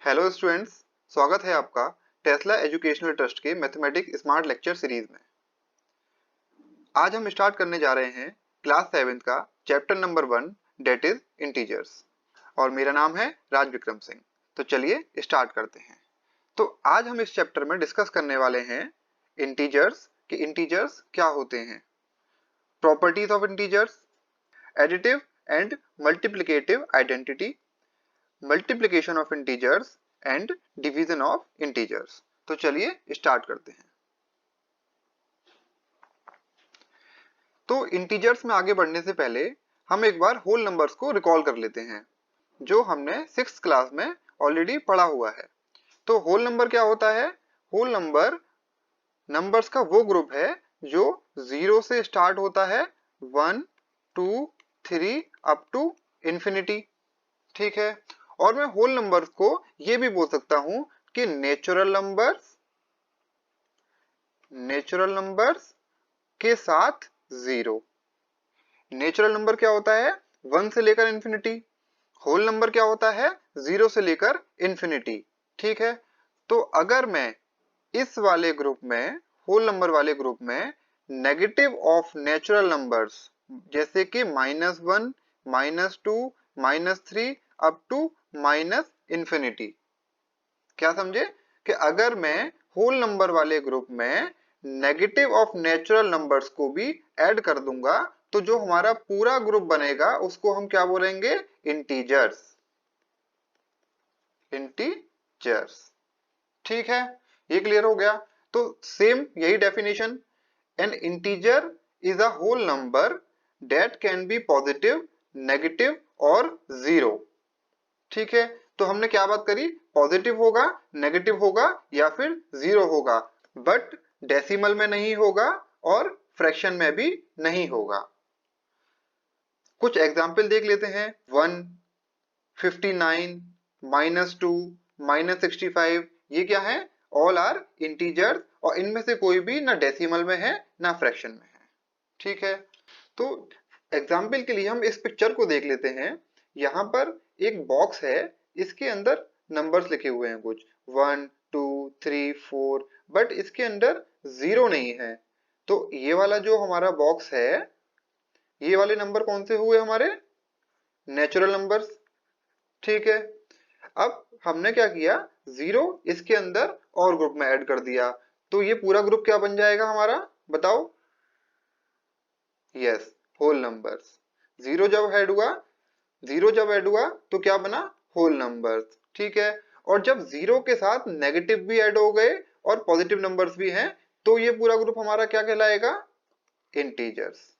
Hello students, स्वागत है आपका टेस्ला एजुकेशनल ट्रस्ट के मैथमेटिक्स स्मार्ट लेक्चर सीरीज में। आज हम स्टार्ट करने जा रहे हैं क्लास 7 का chapter number 1 that is integers और मेरा नाम है राज विक्रम सिंह। तो चलिए स्टार्ट करते हैं। तो आज हम इस चैप्टर में डिस्कस करने वाले हैं इंटीजर्स कि इंटीजर्स क्या होते हैं, properties of integers, additive and multiplicative identity, multiplication of integers and division of integers. तो चलिए स्टार्ट करते हैं। तो इंटीजर्स में आगे बढ़ने से पहले हम एक बार होल नंबर्स को रिकॉल कर लेते हैं, जो हमने 6th क्लास में ऑलरेडी पढ़ा हुआ है। तो होल नंबर क्या होता है? होल नंबर नंबर्स का वो ग्रुप है जो 0 से स्टार्ट होता है, 1 2 3 अप टू इंफिनिटी। ठीक है। और मैं होल नंबर्स को ये भी बोल सकता हूं कि नेचुरल नंबर्स के साथ 0। नेचुरल नंबर क्या होता है? 1 से लेकर इंफिनिटी। होल नंबर क्या होता है? 0 से लेकर इंफिनिटी। ठीक है। तो अगर मैं इस वाले ग्रुप में, होल नंबर वाले ग्रुप में, नेगेटिव ऑफ नेचुरल नंबर्स जैसे कि -1, -2, -3 अप टू माइनस इंफिनिटी, क्या समझे कि अगर मैं होल नंबर वाले ग्रुप में नेगेटिव ऑफ नेचुरल नंबर्स को भी ऐड कर दूंगा तो जो हमारा पूरा ग्रुप बनेगा उसको हम क्या बोलेंगे? इंटीजर्स। ठीक है, ये क्लियर हो गया। तो सेम यही definition, an integer is a whole number that can be positive, negative और 0। ठीक है। तो हमने क्या बात करी? पॉजिटिव होगा, नेगेटिव होगा या फिर 0 होगा, बट डेसिमल में नहीं होगा और फ्रैक्शन में भी नहीं होगा। कुछ एग्जाम्पल देख लेते हैं। 1, 59, -2, -65, ये क्या है? ऑल आर इंटीजर्स और इनमें से कोई भी ना डेसिमल में है ना फ्रैक्शन में है। ठीक है। तो एग्जाम्पल के लिए हम इस पिक्चर को देख लेते हैं। यहाँ पर एक बॉक्स है, इसके अंदर नंबर्स लिखे हुए हैं कुछ 1 2 3 4, बट इसके अंदर 0 नहीं है। तो ये वाला जो हमारा बॉक्स है, ये वाले नंबर कौन से हुए? हमारे नेचुरल नंबर्स। ठीक है। अब हमने क्या किया? 0 इसके अंदर और ग्रुप में ऐड कर दिया, तो ये पूरा ग्रुप क्या बन जाएगा हमारा? बताओ। Yes, whole numbers. 0 जब ऐड हुआ तो क्या बना? Whole numbers. ठीक है। और जब 0 के साथ नेगेटिव भी ऐड हो गए और पॉजिटिव नंबर्स भी हैं तो ये पूरा ग्रुप हमारा क्या कहलाएगा? इंटीजर्स।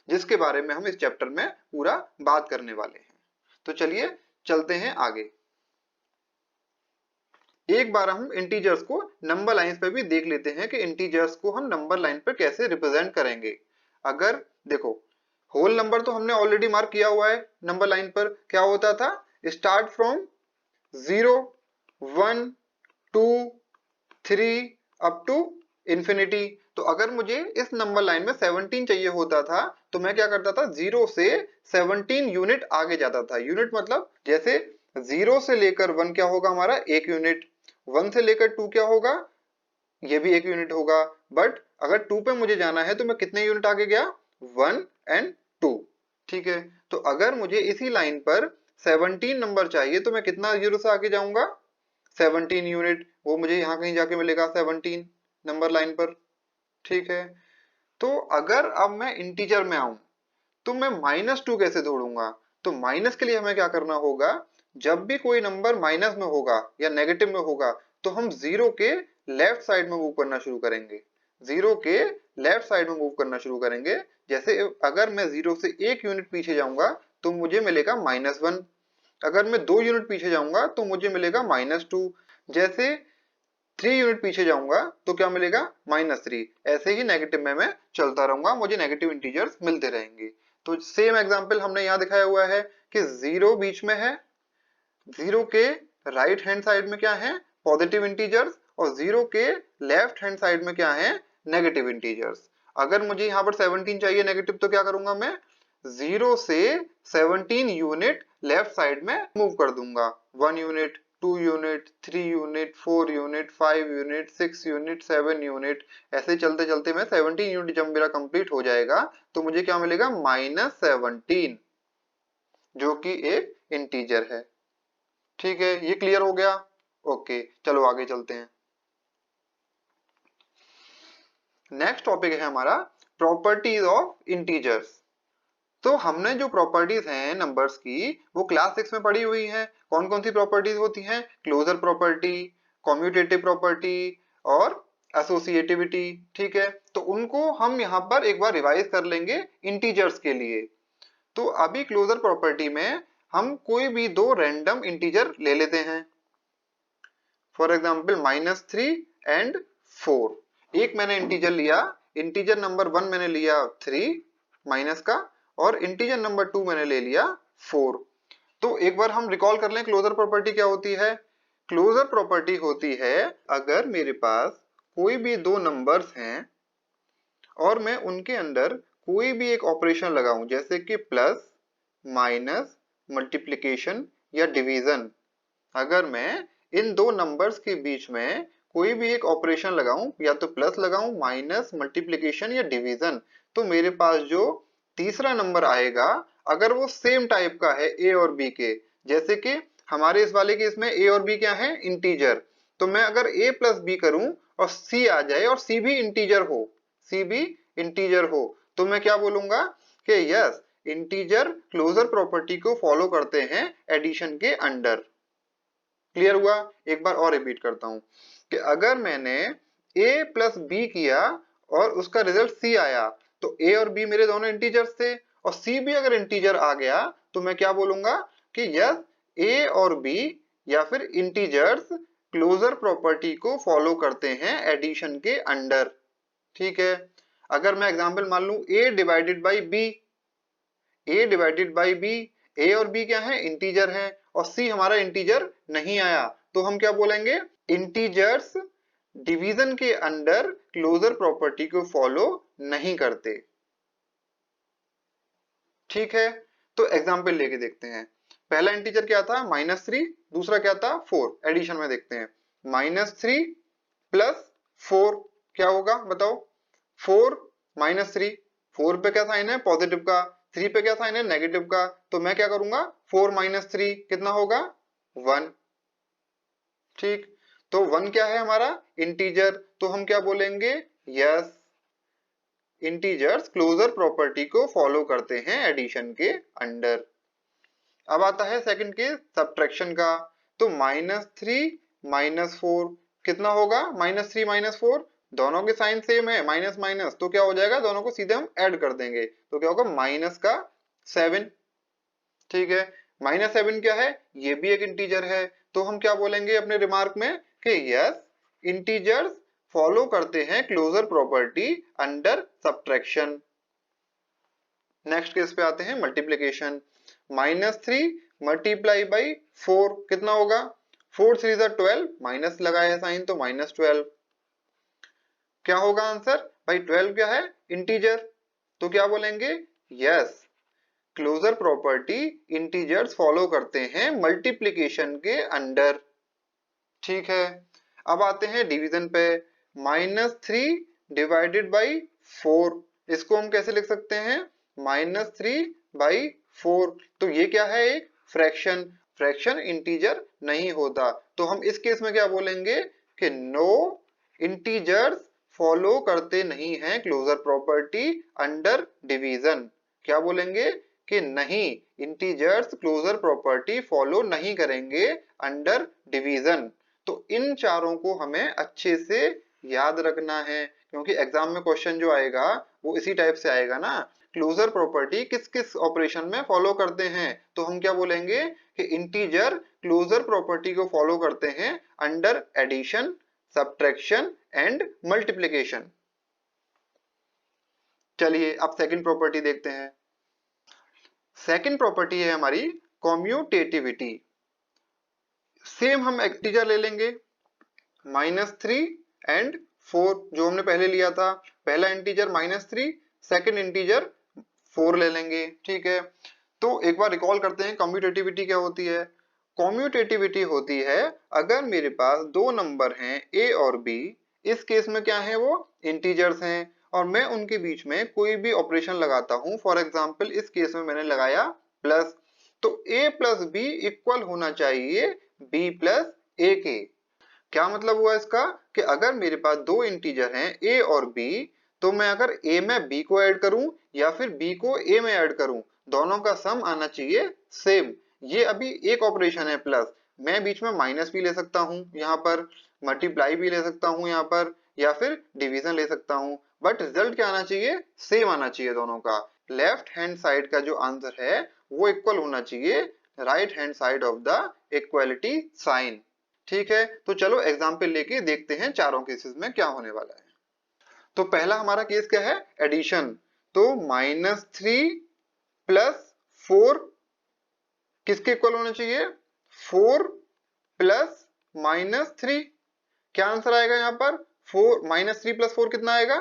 जिसके बारे में हम इस चैप्टर में पूरा बात करने वाले हैं। तो चलिए चलते हैं आगे। एक बार हम इंटीजर्स को नंबर लाइन पे भी देख लेते हैं कि इंटीजर्स को हम नंबर लाइन पर कैसे रिप्रेजेंट करेंगे। अगर देखो, होल नंबर तो हमने ऑलरेडी मार्क किया हुआ है। नंबर लाइन पर क्या होता था? Start from 0, 1, 2, 3 up to infinity. तो अगर मुझे इस नंबर लाइन में 17 चाहिए होता था तो मैं क्या करता था? 0 से 17 यूनिट आगे जाता था। यूनिट मतलब जैसे 0 से लेकर 1 क्या होगा हमारा? 1 यूनिट। 1 से लेकर 2 क्या होगा? ये भी 1 यूनिट होगा। बट अगर 2 पे मुझे जाना है तो मैं कितने यूनिट आगे गया? 1 एंड 2। ठीक है। तो अगर मुझे इसी लाइन पर 17 नंबर चाहिए तो मैं कितना 0 से आगे जाऊंगा? 17 यूनिट। वो मुझे यहाँ कहीं जाके मिलेगा 17 नंबर लाइन पर। ठीक है। तो अगर अब मैं इंटीजर में आऊं तो मैं -2 कैसे जोड़ूंगा? तो माइनस के लिए हमें क्या करना होगा? जब भी कोई नंबर माइनस में होगा या नेगेटिव में होगा तो हम 0 के लेफ्ट साइड में मूव करना शुरू करेंगे। 0 के लेफ्ट साइड में मूव करना शुरू करेंगे। जैसे अगर मैं 0 से 1 यूनिट पीछे जाऊंगा तो मुझे मिलेगा -1। अगर मैं 2 यूनिट पीछे जाऊंगा तो मुझे मिलेगा -2। जैसे 3 यूनिट पीछे जाऊंगा तो क्या मिलेगा? -3। ऐसे ही नेगेटिव में मैं चलता रहूंगा, मुझे नेगेटिव इंटीजर्स मिलते रहेंगे। तो सेम एग्जांपल हमने यहाँ दिखाया हुआ है कि 0 बीच में है, 0 के राइट हैंड साइड में क्या है? पॉजिटिव इंटीजर्स, और 0 के लेफ्ट हैंड साइड में क्या है? Negative integers. अगर मुझे यहाँ पर 17 चाहिए नेगेटिव तो क्या करूंगा मैं? 0 से 17 यूनिट लेफ्ट साइड में मूव कर दूंगा। 1 unit, 2 unit, 3 unit, 4 unit, 5 unit, 6 unit, 7 unit, ऐसे चलते चलते मैं 17 यूनिट जब मेरा कंप्लीट हो जाएगा तो मुझे क्या मिलेगा, -17, जो कि एक इंटीजर है। ठीक है, ये क्लियर हो गया। ओके, चलो आगे चलते हैं। नेक्स्ट टॉपिक है हमारा प्रॉपर्टीज ऑफ इंटीजर्स। तो हमने जो प्रॉपर्टीज हैं नंबर्स की वो क्लास 6 में पढ़ी हुई हैं। कौन कौन सी प्रॉपर्टीज होती हैं? क्लोजर प्रॉपर्टी, कम्यूटेटिव प्रॉपर्टी और एसोसिएटिविटी। ठीक है, तो उनको हम यहाँ पर एक बार रिवाइज कर लेंगे इंटीजर्स के लिए। तो अभी क्लोजर प्रॉपर्टी में हम कोई भी दो रैंडम इंटीजर ले लेते हैं। For example -3 and 4। एक मैंने इंटीजर लिया, इंटीजर नंबर 1 मैंने लिया 3 माइनस का, और इंटीजर नंबर 2 मैंने ले लिया 4। तो एक बार हम रिकॉल कर लें क्लोजर प्रॉपर्टी क्या होती है। क्लोजर प्रॉपर्टी होती है अगर मेरे पास कोई भी दो नंबर्स हैं और मैं उनके अंदर कोई भी एक ऑपरेशन लगाऊं, जैसे कि प्लस, माइनस, मल्टीप्लिकेशन या डिवीजन। अगर मैं इन दो नंबर्स के बीच में कोई भी एक ऑपरेशन लगाऊं, या तो प्लस लगाऊं, माइनस, मल्टीप्लिकेशन या डिवीजन, तो मेरे पास जो तीसरा नंबर आएगा अगर वो सेम टाइप का है ए और बी के, जैसे कि हमारे इस वाले केस में ए और बी क्या है, इंटीजर, तो मैं अगर ए प्लस बी करूं और सी आ जाए और सी भी इंटीजर हो, सी भी इंटीजर हो, तो मैं क्या बोलूंगा कि यस, इंटीजर क्लोजर प्रॉपर्टी को फॉलो करते हैं एडिशन के अंडर। क्लियर हुआ? एक बार और रिपीट करता हूं कि अगर मैंने a प्लस बी किया और उसका रिजल्ट c आया, तो a और b मेरे दोनों इंटीजर्स थे, और c भी अगर इंटीजर आ गया तो मैं क्या बोलूंगा कि यस, a और b या फिर इंटीजर्स क्लोजर प्रॉपर्टी को फॉलो करते हैं एडिशन के अंडर। ठीक है, अगर मैं एग्जांपल मान लूं a divided by b, a divided by b, a और b क्या है, इंटीजर है, और c हमारा इंटीजर नहीं आया, तो हम क्या बोलेंगे, इंटीजर्स डिवीजन के अंडर क्लोजर प्रॉपर्टी को फॉलो नहीं करते। ठीक है, तो एग्जांपल लेके देखते हैं। पहला इंटीजर क्या था, -3, दूसरा क्या था, 4। एडिशन में देखते हैं, -3 प्लस 4 क्या होगा बताओ, 4 -3, 4 पे क्या साइन है, पॉजिटिव का, 3 पे क्या साइन है, नेगेटिव का, तो मैं क्या करूंगा, 4 - 3 कितना होगा, 1। ठीक, तो 1 क्या है हमारा, इंटीजर, तो हम क्या बोलेंगे, यस, इंटीजर्स क्लोजर प्रॉपर्टी को फॉलो करते हैं एडिशन के अंडर। अब आता है सेकंड केस, सब्ट्रैक्शन का। तो -3 - 4 कितना होगा, -3 - 4, दोनों के साइन सेम है, माइनस माइनस, तो क्या हो जाएगा, दोनों को सीधे हम ऐड कर देंगे, तो क्या होगा, -7। ठीक है, -7 क्या है, ये भी एक इंटीजर है, तो हम क्या बोलेंगे अपने रिमार्क में कि यस, इंटीजर्स फॉलो करते हैं closure property under subtraction. Next case पे आते हैं, मल्टीप्लिकेशन। -3 मल्टीप्लाई बाई 4 कितना होगा, 4 3 12, माइनस लगाया है साइन तो -12। क्या होगा आंसर भाई, 12 क्या है, इंटीजर, तो क्या बोलेंगे, yes, closure property integers follow करते हैं मल्टीप्लिकेशन के अंडर। ठीक है, अब आते हैं डिवीजन पे। -3 डिवाइडेड बाई 4, इसको हम कैसे लिख सकते हैं, -3/4, तो ये क्या है, एक फ्रैक्शन, फ्रैक्शन इंटीजर नहीं होता, तो हम इस केस में क्या बोलेंगे कि नो, इंटीजर्स फॉलो करते नहीं हैं क्लोजर प्रॉपर्टी अंडर डिवीजन। क्या बोलेंगे कि नहीं, इंटीजर्स क्लोजर प्रॉपर्टी फॉलो नहीं करेंगे अंडर डिवीजन। तो इन चारों को हमें अच्छे से याद रखना है, क्योंकि एग्जाम में क्वेश्चन जो आएगा वो इसी टाइप से आएगा ना, क्लोजर प्रॉपर्टी किस किस ऑपरेशन में फॉलो करते हैं, तो हम क्या बोलेंगे कि इंटीजर क्लोजर प्रॉपर्टी को फॉलो करते हैं under addition, subtraction and multiplication. चलिए अब सेकंड प्रॉपर्टी देखते हैं। सेकंड प्रॉपर्टी है हमारी कम्यूटेटिविटी। सेम हम इंटीजर ले लेंगे, -3 एंड 4 जो हमने पहले लिया था, पहला इंटीजर -3, सेकंड इंटीजर 4 ले लेंगे। ठीक है, तो एक बार रिकॉल करते हैं कम्यूटेटिविटी क्या होती है। कम्यूटेटिविटी होती है अगर मेरे पास दो नंबर हैं a और b, इस केस में क्या है वो इंटीजर्स हैं, और मैं उनके बीच में कोई भी ऑपरेशन लगाता हूं। फॉर एग्जांपल इस केस में मैंने लगाया प्लस, तो a प्लस बी इक्वल होना चाहिए b प्लस a के। क्या मतलब हुआ इसका कि अगर मेरे पास दो इंटीजर हैं a और b, तो मैं अगर a में b को ऐड करूं या फिर b को a में ऐड करूं, दोनों का सम आना चाहिए सेम। ये अभी एक ऑपरेशन है प्लस, मैं बीच में माइनस भी ले सकता हूं, यहाँ पर मल्टीप्लाई भी ले सकता हूं यहाँ पर, या फिर डिवीजन ले सकता हूं, बट रिजल्ट क्या आना चाहिए, सेम आना चाहिए दोनों का। लेफ्ट हैंड साइड का जो आंसर है वो इक्वल होना चाहिए right hand side of the equality sign. ठीक है, तो चलो एग्जाम्पल लेके देखते हैं चारों केसेस में क्या होने वाला है। तो पहला हमारा केस क्या है, एडिशन। तो -3 प्लस 4 किसके इक्वल होना चाहिए, 4 प्लस -3। क्या आंसर आएगा यहाँ पर, 4 -3 प्लस 4 कितना आएगा,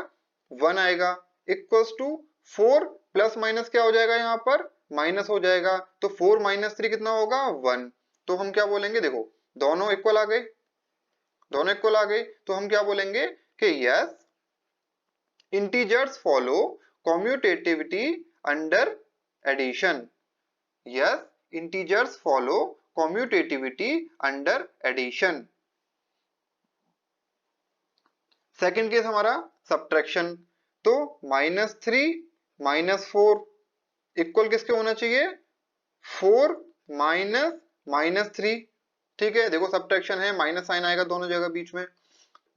1 आएगा, इक्वल्स टू 4 प्लस माइनस क्या हो जाएगा यहाँ पर, माइनस हो जाएगा, तो 4 माइनस 3 कितना होगा, 1। तो हम क्या बोलेंगे, देखो दोनों इक्वल आ गए, दोनों इक्वल आ गए, तो हम क्या बोलेंगे कि yes integers follow commutativity under addition. Yes integers follow commutativity under addition. Second case हमारा सब्ट्रैक्शन। तो -3 -4 इक्वल किसके होना चाहिए, 4 माइनस -3। ठीक है, देखो सब्ट्रैक्शन है, माइनस साइन आएगा दोनों जगह बीच में।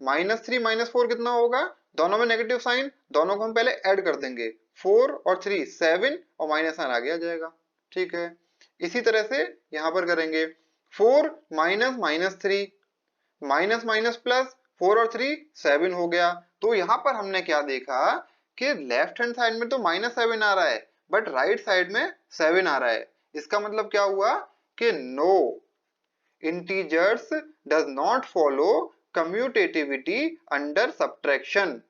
-3 -4 कितना होगा, दोनों में नेगेटिव साइन, दोनों को हम पहले ऐड कर देंगे, 4 और 3 7 और माइनस साइन आगे आ जाएगा। ठीक है, इसी तरह से यहां पर करेंगे 4 -3 माइनस माइनस प्लस, 4 और 3 7 हो गया। तो यहां पर हमने क्या देखा कि लेफ्ट हैंड साइड में तो -7 आ रहा है, बट राइट साइड में 7 आ रहा है। इसका मतलब क्या हुआ कि no integers does not follow commutativity under subtraction.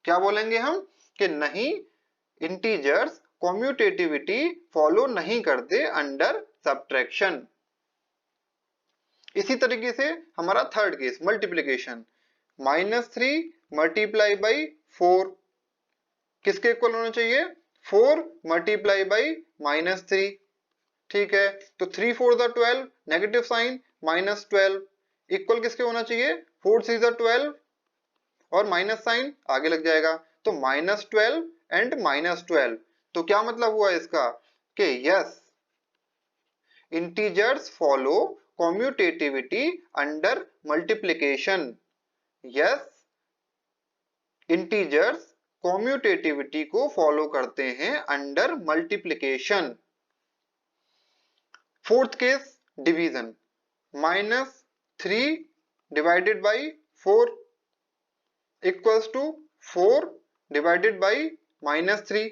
क्या बोलेंगे हम कि नहीं, इंटीजर्स कम्यूटेटिविटी फॉलो नहीं करते अंडर सब्ट्रैक्शन। इसी तरीके से हमारा third case multiplication. -3 multiply by 4 किसके इक्वल होना चाहिए, 4 मल्टीप्लाई बाई -3। ठीक है, तो 3 4 12 नेगेटिव साइन -12 इक्वल किसके होना चाहिए, 4 3 12 और माइनस साइन आगे लग जाएगा, तो -12 एंड -12। तो क्या मतलब हुआ इसका कि yes integers follow commutativity under multiplication. Yes integers commutativity को फॉलो करते हैं under multiplication. Fourth case division. -3 divided by 4 equals to 4 divided by -3।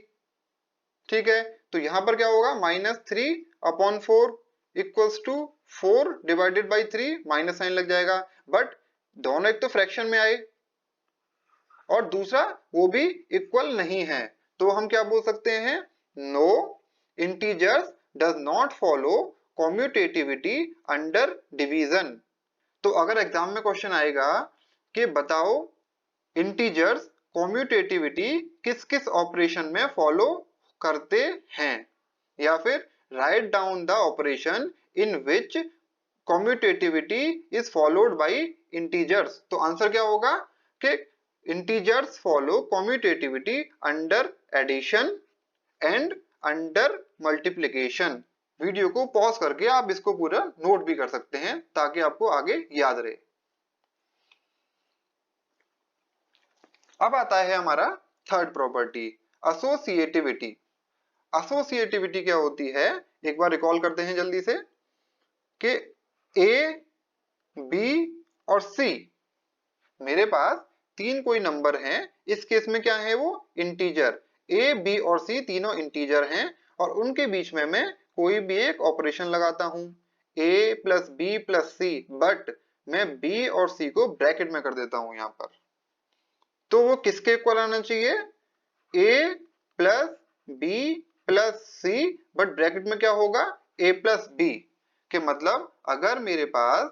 ठीक है, तो यहां पर क्या होगा, -3 upon 4 equals to 4 divided by 3, minus sign लग जाएगा। बट दोनों एक तो फ्रैक्शन में आए और दूसरा वो भी इक्वल नहीं है, तो हम क्या बोल सकते हैं, no integers does not follow commutativity under division. तो अगर एग्जाम में क्वेश्चन आएगा कि बताओ इंटीजर्स कम्यूटेटिविटी किस किस ऑपरेशन में फॉलो करते हैं, या फिर write down the operation in which commutativity is followed by integers, तो आंसर क्या होगा कि integers follow commutativity under addition and under multiplication. Video को पॉज करके आप इसको पूरा नोट भी कर सकते हैं ताकि आपको आगे याद रहे। अब आता है हमारा थर्ड प्रॉपर्टी एसोसिएटिविटी। एसोसिएटिविटी क्या होती है, एक बार रिकॉल करते हैं जल्दी से कि ए बी और सी, मेरे पास तीन कोई नंबर हैं, इस केस में क्या है वो इंटीजर, ए बी और सी तीनों इंटीजर हैं, और उनके बीच में मैं कोई भी एक ऑपरेशन लगाता हूं, A plus B plus C, but मैं बी और सी को ब्रैकेट में कर देता हूं यहां पर, तो वो किसके इक्वल आना चाहिए, a plus B plus C, but bracket में क्या होगा, ए प्लस बी। के मतलब अगर मेरे पास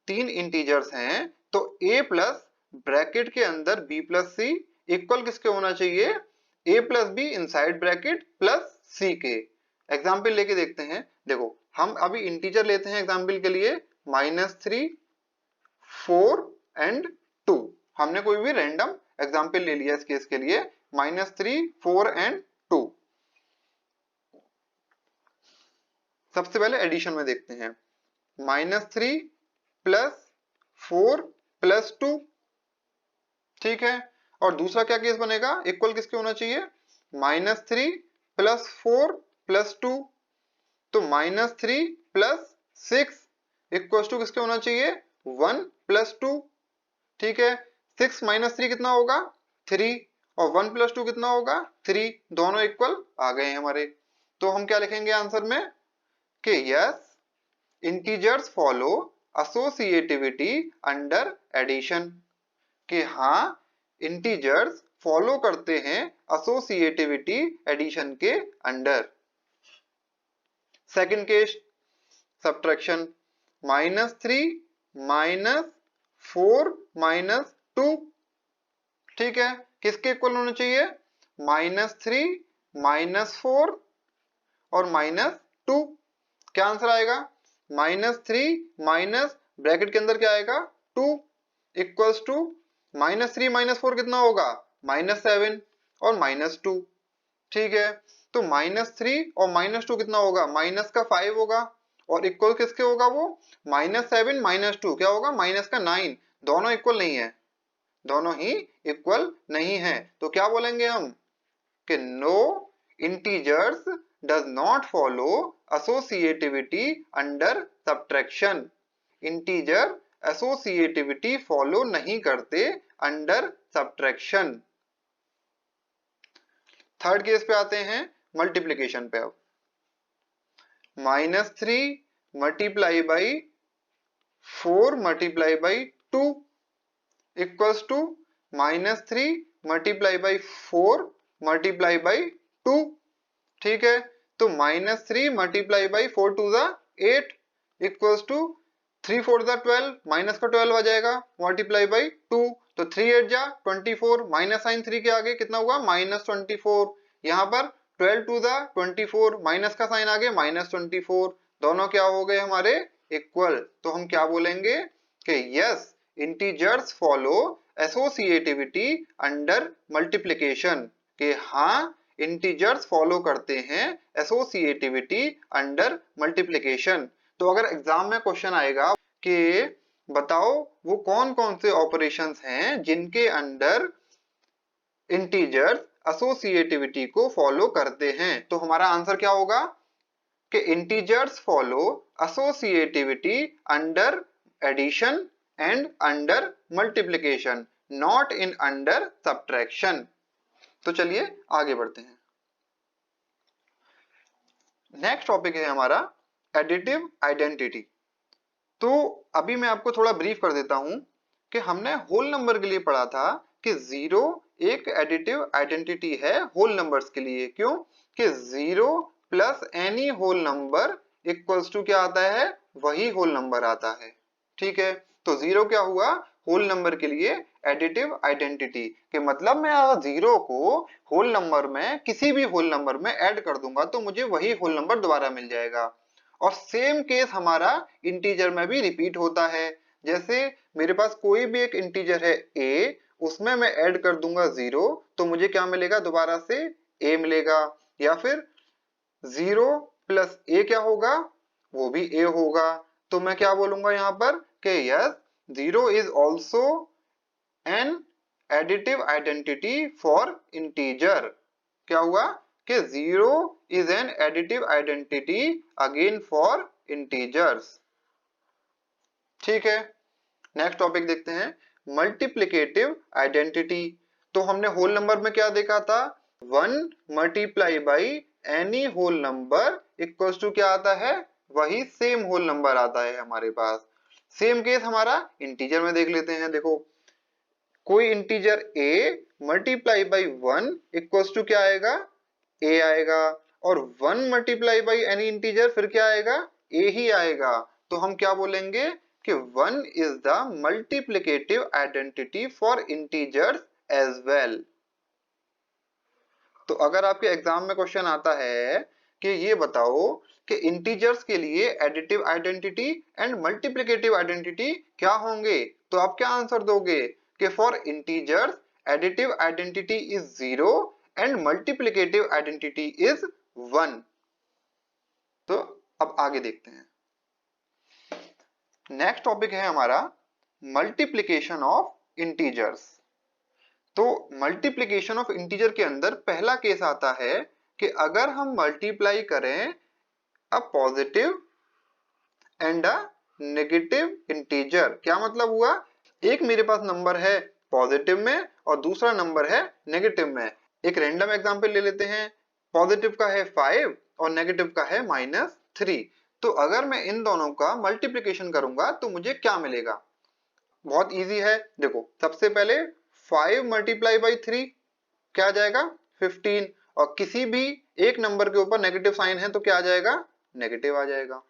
3 इंटीजर्स हैं तो a प्लस ब्रैकेट के अंदर b प्लस सी इक्वल किसके होना चाहिए, a plus be inside bracket plus c के। एग्जाम्पल लेके देखते हैं। देखो हम अभी इंटीजर लेते हैं एग्जाम्पल के लिए -3, 4 एंड 2। हमने कोई भी रैंडम एग्जाम्पल ले लिया इस केस के लिए, -3, 4 एंड 2। सबसे पहले एडिशन में देखते हैं, -3 प्लस 4 प्लस 2, ठीक है। और दूसरा क्या केस बनेगा, इक्वल किसके होना चाहिए, -3 प्लस 4 प्लस 2। तो -3 प्लस 6 इक्वल टू किसके होना चाहिए, 1 प्लस 2, ठीक है। 6 माइनस 3 कितना होगा, 3, और 1 प्लस 2 कितना होगा, 3। दोनों इक्वल आ गए हैं हमारे। तो हम क्या लिखेंगे आंसर में कि yes integers follow associativity under addition, कि हाँ इंटीजर्स फॉलो करते हैं एसोसिएटिविटी एडिशन के अंडर। सेकंड केस सब्ट्रैक्शन, -3 -4 -2, ठीक है। किसके इक्वल होना चाहिए, -3 -4 और -2। क्या आंसर आएगा, -3 माइनस ब्रैकेट के अंदर क्या आएगा, 2 इक्वल्स टू -3 -4 कितना होगा, -7 और -2, ठीक है। तो -3 और -2 कितना होगा, माइनस का 5 होगा, और इक्वल किसके होगा वो, -7 -2 क्या होगा, -9। दोनों इक्वल नहीं है, दोनों ही इक्वल नहीं है। तो क्या बोलेंगे हम कि no integers does not follow associativity under subtraction. Integer associativity follow नहीं करते अंडर सब्ट्रैक्शन। थर्ड केस पे आते हैं, मल्टीप्लिकेशन पे। अब -3 multiply by 4 multiply by 2 equals to -3 multiply by 4 multiply by 2, ठीक है। तो -3 multiply by 4 to the 8 equals to 3 4 the 12, minus का 12 आ जाएगा, मल्टीप्लाई बाई 2। तो 3 8 जा 24, माइनस साइन 3 के आगे कितना हुआ, -24। यहाँ पर 12 टू द 24, माइनस का साइन आगे -24, दोनों क्या हो गए हमारे, इक्वल। तो हम क्या बोलेंगे कि yes integers follow associativity under multiplication, कि हाँ इंटीजर्स फॉलो करते हैं एसोसिएटिविटी अंडर मल्टीप्लिकेशन। तो अगर एग्जाम में क्वेश्चन आएगा कि बताओ वो कौन कौन से ऑपरेशंस हैं जिनके अंडर इंटीजर्स एसोसिएटिविटी को फॉलो करते हैं, तो हमारा आंसर क्या होगा कि integers follow associativity under addition and under multiplication, not in under subtraction. तो चलिए आगे बढ़ते हैं। नेक्स्ट टॉपिक है हमारा एडिटिव आइडेंटिटी। तो अभी मैं आपको थोड़ा ब्रीफ कर देता हूं कि हमने होल नंबर के लिए पढ़ा था कि 0 एक एडिटिव आइडेंटिटी है होल नंबर्स के लिए। क्यों कि 0 plus any whole number equals to क्या आता है, वही होल नंबर आता है, ठीक है। तो 0 क्या हुआ, होल नंबर के लिए एडिटिव आइडेंटिटी, के मतलब मैं अगर 0 को होल नंबर में किसी भी होल नंबर में ऐड कर दूंगा तो मुझे वही होल नंबर दोबारा मिल जाएगा। और सेम केस हमारा इंटीजर में भी रिपीट होता है। जैसे मेरे पास कोई भी एक इंटीजर है a, उसमें मैं ऐड कर दूंगा 0 तो मुझे क्या मिलेगा, दोबारा से a मिलेगा। या फिर 0 प्लस a क्या होगा, वो भी a होगा। तो मैं क्या बोलूंगा यहाँ पर कि yes 0 is also an additive identity for integer. क्या हुआ कि 0 is an additive identity again for integers, ठीक है। नेक्स्ट टॉपिक देखते हैं, मल्टीप्लिकेटिव आइडेंटिटी। तो हमने होल नंबर में क्या देखा था, 1 multiply by any whole number equals to क्या आता है, वही सेम होल नंबर आता है हमारे पास। सेम केस हमारा इंटीजर में देख लेते हैं। देखो कोई integer a multiply by 1 equals to क्या आएगा, a आएगा, और 1 मल्टीप्लाई बाई एनी इंटीजर फिर क्या आएगा, a ही आएगा। तो हम क्या बोलेंगे कि 1 is the multiplicative identity for integers as well. तो अगर आपके एग्जाम में क्वेश्चन आता है कि ये बताओ कि इंटीजर्स के लिए additive identity and multiplicative identity क्या होंगे, तो आप क्या आंसर दोगे कि for integers additive identity is 0 and multiplicative identity is 1। तो अब आगे देखते हैं। नेक्स्ट टॉपिक है हमारा मल्टीप्लिकेशन ऑफ इंटीजर्स। तो मल्टीप्लिकेशन ऑफ इंटीजर के अंदर पहला केस आता है कि अगर हम मल्टीप्लाई करें a positive and a negative integer. क्या मतलब हुआ, एक मेरे पास नंबर है पॉजिटिव में और दूसरा नंबर है नेगेटिव में। एक रैंडम एग्जांपल ले लेते हैं, पॉजिटिव का है 5 और नेगेटिव का है -3। तो अगर मैं इन दोनों का मल्टीप्लिकेशन करूंगा तो मुझे क्या मिलेगा, बहुत इजी है। देखो सबसे पहले 5 मल्टीप्लाई बाई 3 क्या आ जाएगा 15, और किसी भी एक नंबर के ऊपर नेगेटिव साइन है तो क्या आ जाएगा, नेगेटिव आ जाएगा।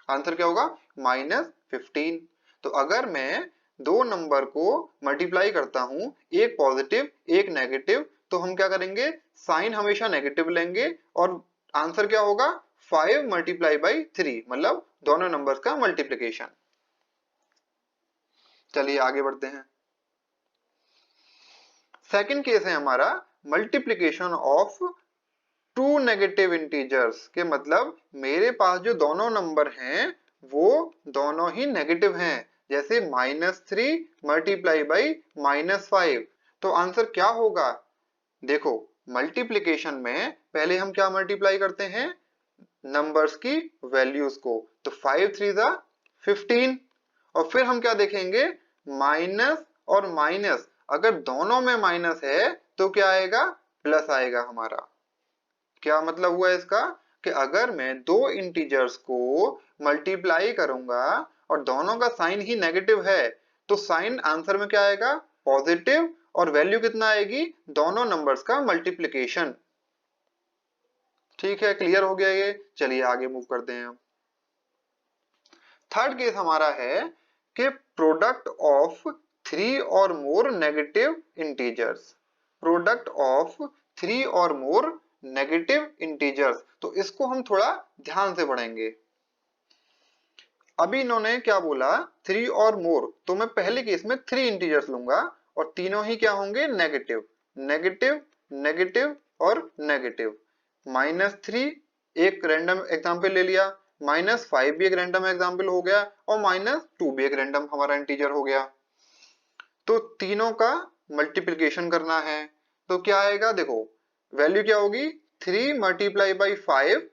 आंसर क्या होगा, -15। तो अगर मैं दो नंबर को मल्टीप्लाई करता हूं, एक पॉजिटिव एक नेगेटिव, तो हम क्या करेंगे, साइन हमेशा नेगेटिव लेंगे और आंसर क्या होगा 5 मल्टीप्लाई बाई 3, मतलब दोनों नंबर्स का मल्टीप्लिकेशन। चलिए आगे बढ़ते हैं। सेकंड केस है हमारा multiplication of two negative integers, के मतलब मेरे पास जो दोनों नंबर हैं वो दोनों ही नेगेटिव हैं, जैसे -3 मल्टीप्लाई बाई -5। तो आंसर क्या होगा, देखो मल्टीप्लिकेशन में पहले हम क्या मल्टीप्लाई करते हैं, नंबर्स की वैल्यूज को। तो 5 3 जा 15, और फिर हम क्या देखेंगे, माइनस और माइनस, अगर दोनों में माइनस है तो क्या आएगा, प्लस आएगा हमारा। क्या मतलब हुआ इसका, कि अगर मैं दो इंटीजर्स को मल्टीप्लाई करूंगा और दोनों का साइन ही नेगेटिव है तो साइन आंसर में क्या आएगा, पॉजिटिव, और वैल्यू कितना आएगी, दोनों नंबर्स का मल्टीप्लिकेशन। ठीक है, क्लियर हो गया ये। चलिए आगे मूव करते हैं। थर्ड केस हमारा है कि प्रोडक्ट ऑफ 3 और more negative integers. Product of 3 और मोर नेगेटिव इंटीजर्स, तो इसको हम थोड़ा ध्यान से पढ़ेंगे। अभी इन्होंने क्या बोला, 3 और मोर, तो मैं पहले केस में 3 इंटीजर्स लूंगा और तीनों ही क्या होंगे, नेगेटिव नेगेटिव नेगेटिव और नेगेटिव। -3 एक रैंडम एग्जांपल ले लिया, -5 भी एक रैंडम एग्जांपल हो गया, और -2 भी एक रैंडम हमारा इंटीजर हो गया। तो तीनों का मल्टीप्लिकेशन करना है, तो क्या आएगा, देखो वैल्यू क्या होगी, 3 मल्टीप्लाई बाई 5।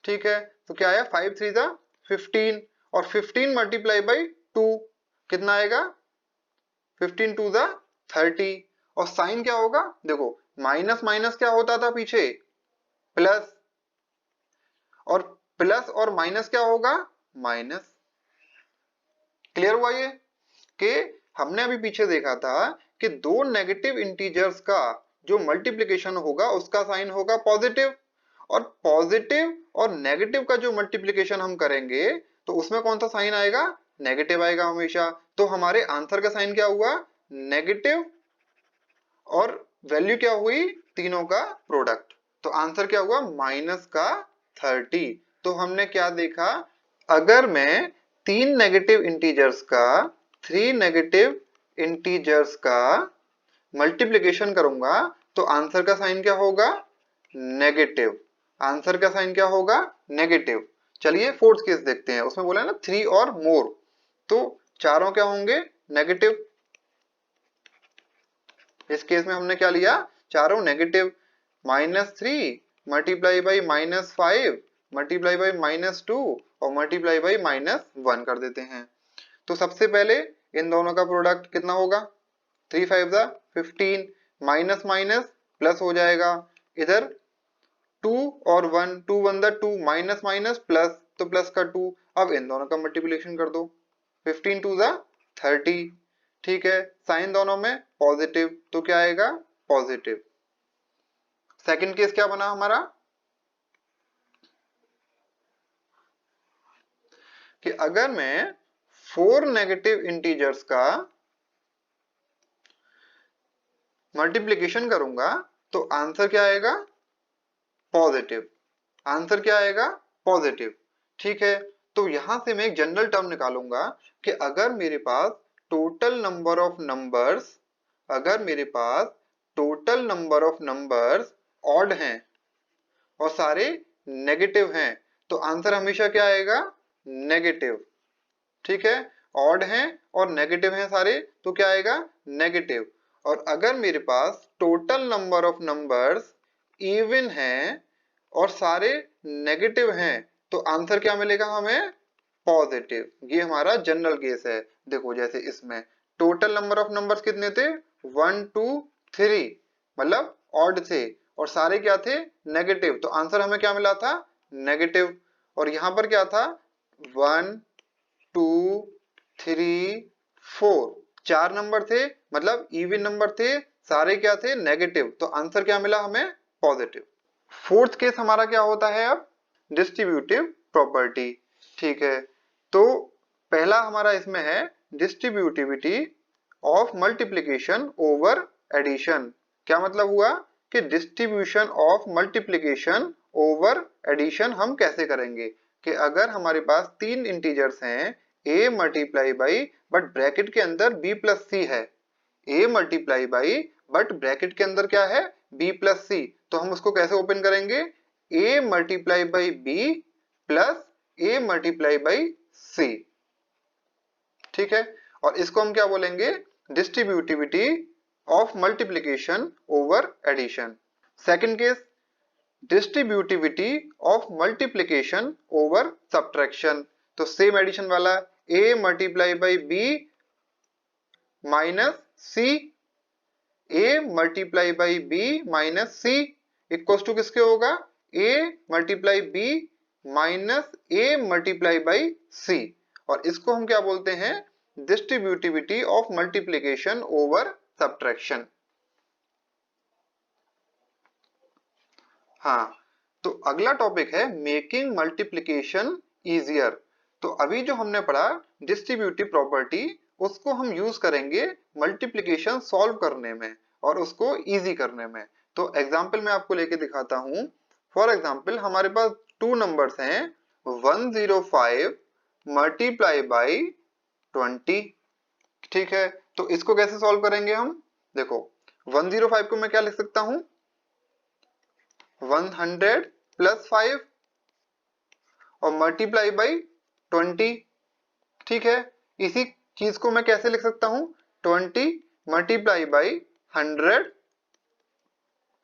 ठीक है, तो क्या आया, 5 3 जा 15, और 15 मल्टीप्लाई बाई 2 कितना आएगा, 15 2 जा 30। और साइन क्या होगा, देखो माइनस माइनस क्या होता था पीछे, प्लस, और प्लस और माइनस क्या होगा, माइनस। क्लियर हुआ ये, कि हमने अभी पीछे देखा था कि दो नेगेटिव इंटीजर्स का जो मल्टीप्लिकेशन होगा उसका साइन होगा पॉजिटिव, और पॉजिटिव और नेगेटिव का जो मल्टीप्लिकेशन हम करेंगे तो उसमें कौन सा साइन आएगा, नेगेटिव आएगा हमेशा। तो हमारे आंसर का साइन क्या हुआ, नेगेटिव, और वैल्यू क्या हुई, तीनों का प्रोडक्ट। तो आंसर क्या हुआ, -30। तो हमने क्या देखा, अगर मैं 3 नेगेटिव इंटीजर्स का 3 नेगेटिव इंटीजर्स का मल्टीप्लिकेशन करूंगा तो आंसर का साइन क्या होगा, नेगेटिव। आंसर का साइन क्या होगा, नेगेटिव। चलिए फोर्थ केस देखते हैं, उसमें बोला है ना 3 और मोर, तो चारों क्या होंगे, नेगेटिव। इस केस में हमने क्या लिया, चारों negative. -3 multiply by -5 multiply by -2 और मल्टीप्लाई बाई -1 कर देते हैं। तो सबसे पहले इन दोनों का प्रोडक्ट कितना होगा, 3 5 जा 15, माइनस माइनस प्लस हो जाएगा, इधर 2 और 1, 2 1 जा 2, माइनस माइनस प्लस, तो प्लस का 2। अब इन दोनों का मल्टीप्लिकेशन कर दो, 15 2 जा 30। ठीक है, साइन दोनों में पॉजिटिव, तो क्या आएगा, पॉजिटिव। सेकंड केस क्या बना हमारा कि अगर मैं 4 नेगेटिव इंटीजर्स का मल्टीप्लिकेशन करूंगा तो आंसर क्या आएगा पॉजिटिव। आंसर क्या आएगा पॉजिटिव। ठीक है, तो यहां से मैं एक जनरल टर्म निकालूंगा कि अगर मेरे पास टोटल नंबर ऑफ नंबर्स अगर मेरे पास total number of numbers odd हैं और सारे नेगेटिव हैं तो आंसर हमेशा क्या आएगा नेगेटिव। ठीक है, ऑड हैं और नेगेटिव हैं सारे तो क्या आएगा नेगेटिव। और अगर मेरे पास total number of numbers even हैं और सारे नेगेटिव हैं तो आंसर क्या मिलेगा हमें पॉजिटिव। ये हमारा जनरल केस है। देखो जैसे इसमें टोटल नंबर ऑफ नंबर्स कितने थे 1 2 3 मतलब ऑड थे और सारे क्या थे नेगेटिव तो आंसर हमें क्या मिला था नेगेटिव। और यहां पर क्या था 1 2 3 4 चार नंबर थे मतलब इवन नंबर थे सारे क्या थे नेगेटिव तो आंसर क्या मिला हमें पॉजिटिव। फोर्थ केस हमारा क्या होता है अब डिस्ट्रीब्यूटिव प्रॉपर्टी। ठीक है, तो पहला हमारा इसमें है distributivity of multiplication over addition. क्या मतलब हुआ कि distribution of multiplication over addition हम कैसे करेंगे कि अगर हमारे पास तीन इंटीजर्स हैं a multiply by but bracket के अंदर b प्लस सी है a multiply by but bracket के अंदर क्या है b प्लस सी तो हम उसको कैसे ओपन करेंगे a multiply by b plus a multiply by c। ठीक है, और इसको हम क्या बोलेंगे distributivity of multiplication over addition. Second case distributivity of multiplication over subtraction. तो सेम एडिशन वाला a multiply by b minus c a multiply by b minus c equal to किसके होगा a multiply b minus a multiply by c। और इसको हम क्या बोलते हैं distributivity of multiplication over subtraction. हाँ, तो अगला टॉपिक है मेकिंग मल्टीप्लिकेशन इजियर। तो अभी जो हमने पढ़ा डिस्ट्रीब्यूटिव प्रॉपर्टी उसको हम यूज करेंगे मल्टीप्लिकेशन सॉल्व करने में और उसको इजी करने में। तो एग्जांपल मैं आपको लेके दिखाता हूं। फॉर एग्जांपल हमारे पास टू नंबर्स हैं 105 मल्टीप्लाई बाई 20। ठीक है, तो इसको कैसे सॉल्व करेंगे हम देखो 105 को मैं क्या लिख सकता हूं 100 प्लस 5 और मल्टीप्लाई बाई 20। ठीक है, इसी चीज को मैं कैसे लिख सकता हूं 20 मल्टीप्लाई बाई 100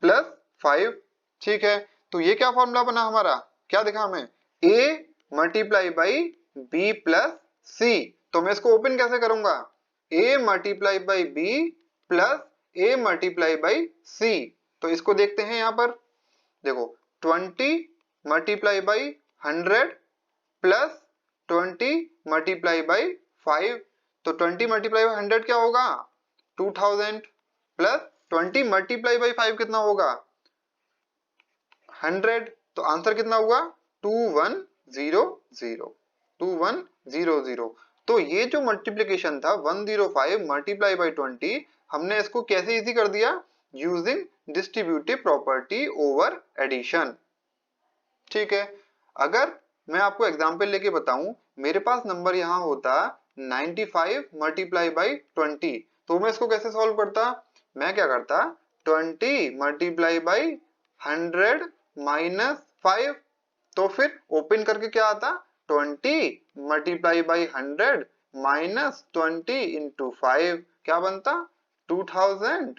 प्लस 5। ठीक है, तो ये क्या फॉर्मूला बना हमारा क्या दिखा हमें a multiply by b plus c। तो मैं इसको ओपन कैसे करूंगा a multiply by b plus a multiply by c। तो इसको देखते हैं यहां पर देखो 20 multiply by 100 plus 20 multiply by 5। तो 20 मल्टीप्लाई बाई 100 क्या होगा 2000 प्लस 20 मल्टीप्लाई बाई 5 कितना होगा 100। तो आंसर कितना हुआ 2100 2100। तो ये जो मल्टीप्लिकेशन था 105 मल्टीप्लाई बाई 20 हमने इसको कैसे इजी कर दिया using distributive property over addition. ठीक है, अगर मैं आपको एग्जांपल लेके बताऊं मेरे पास नंबर यहां होता 95 मल्टीप्लाई बाई 20 तो मैं इसको कैसे सॉल्व करता मैं क्या करता 20 मल्टीप्लाई बाई 100 माइनस 5। तो फिर ओपन करके क्या आता 20 मल्टीप्लाई बाई 100 माइनस 20 इंटू 5 क्या बनता 2000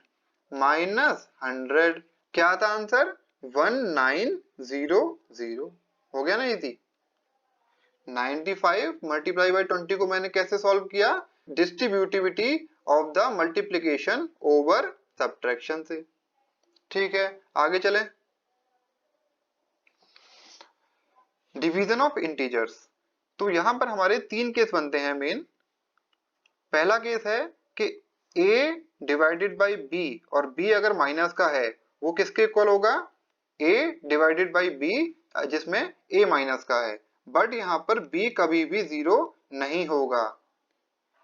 माइनस 100 क्या आता आंसर 1900। हो गया ना इजी। 95 मल्टीप्लाई बाई 20 को मैंने कैसे सॉल्व किया distributivity of the multiplication over subtraction से। ठीक है, आगे चलें डिवीजन ऑफ इंटीजर्स। तो यहां पर हमारे तीन केस बनते हैं मेन। पहला केस है कि a डिवाइडेड बाई b और b अगर माइनस का है वो किसके इक्वल होगा a डिवाइडेड बाई b जिसमें a माइनस का है, बट यहाँ पर b कभी भी 0 नहीं होगा।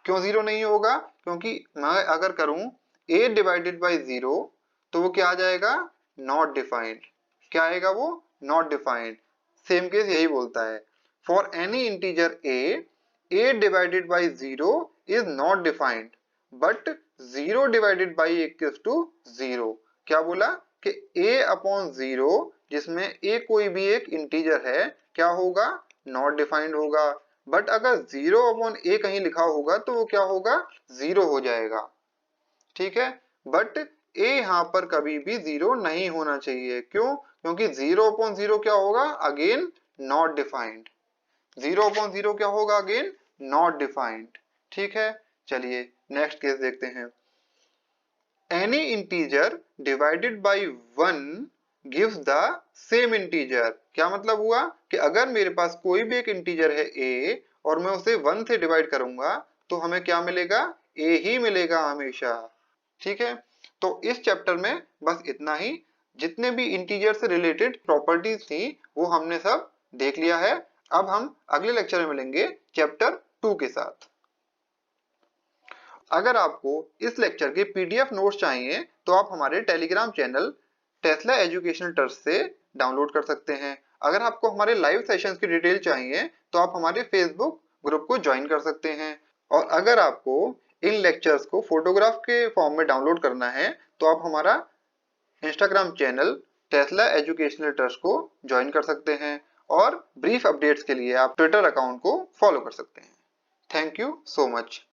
क्यों 0 नहीं होगा? क्योंकि मैं अगर करूं a डिवाइडेड बाई 0 तो वो क्या आ जाएगा? Not defined. क्या आएगा वो? Not defined. सेम केस यही बोलता है, for any integer a divided by 0 is not defined but 0 divided by equals to 0। क्या बोला? कि a अपॉन 0 जिसमें a कोई भी एक इंटीजर है क्या होगा? नॉट डिफाइंड होगा। बट अगर 0 अपॉन a कहीं लिखा होगा तो वो क्या होगा? 0 हो जाएगा। ठीक है, बट a यहाँ पर कभी भी 0 नहीं होना चाहिए। क्यों? क्योंकि 0 अपॉन 0 क्या होगा? Again not defined. 0 अपॉन 0 क्या होगा? Again not defined. ठीक है, चलिए नेक्स्ट केस देखते हैं। Any integer divided by 1 gives the same integer. क्या मतलब हुआ? कि अगर मेरे पास कोई भी एक इंटीजर है a और मैं उसे 1 से डिवाइड करूंगा तो हमें क्या मिलेगा? a ही मिलेगा हमेशा। ठीक है, तो इस चैप्टर में बस इतना ही। जितने भी इंटीजर से रिलेटेड प्रॉपर्टीज थी वो हमने सब देख लिया है। अब हम अगले लेक्चर में मिलेंगे चैप्टर 2 के साथ। अगर आपको इस लेक्चर के पीडीएफ नोट्स चाहिए तो आप हमारे Telegram channel Tesla educational trust से डाउनलोड कर सकते हैं। अगर आपको हमारे लाइव सेशंस की डिटेल चाहिए तो आप हमारे फेसबुक ग्रुप को ज्वाइन कर सकते हैं। और अगर आपको इन लेक्चर्स को फोटोग्राफ के फॉर्म में डाउनलोड करना है तो आप हमारा Instagram channel Tesla educational trust को ज्वाइन कर सकते हैं। और ब्रीफ अपडेट्स के लिए आप ट्विटर अकाउंट को फॉलो कर सकते हैं। Thank you so much.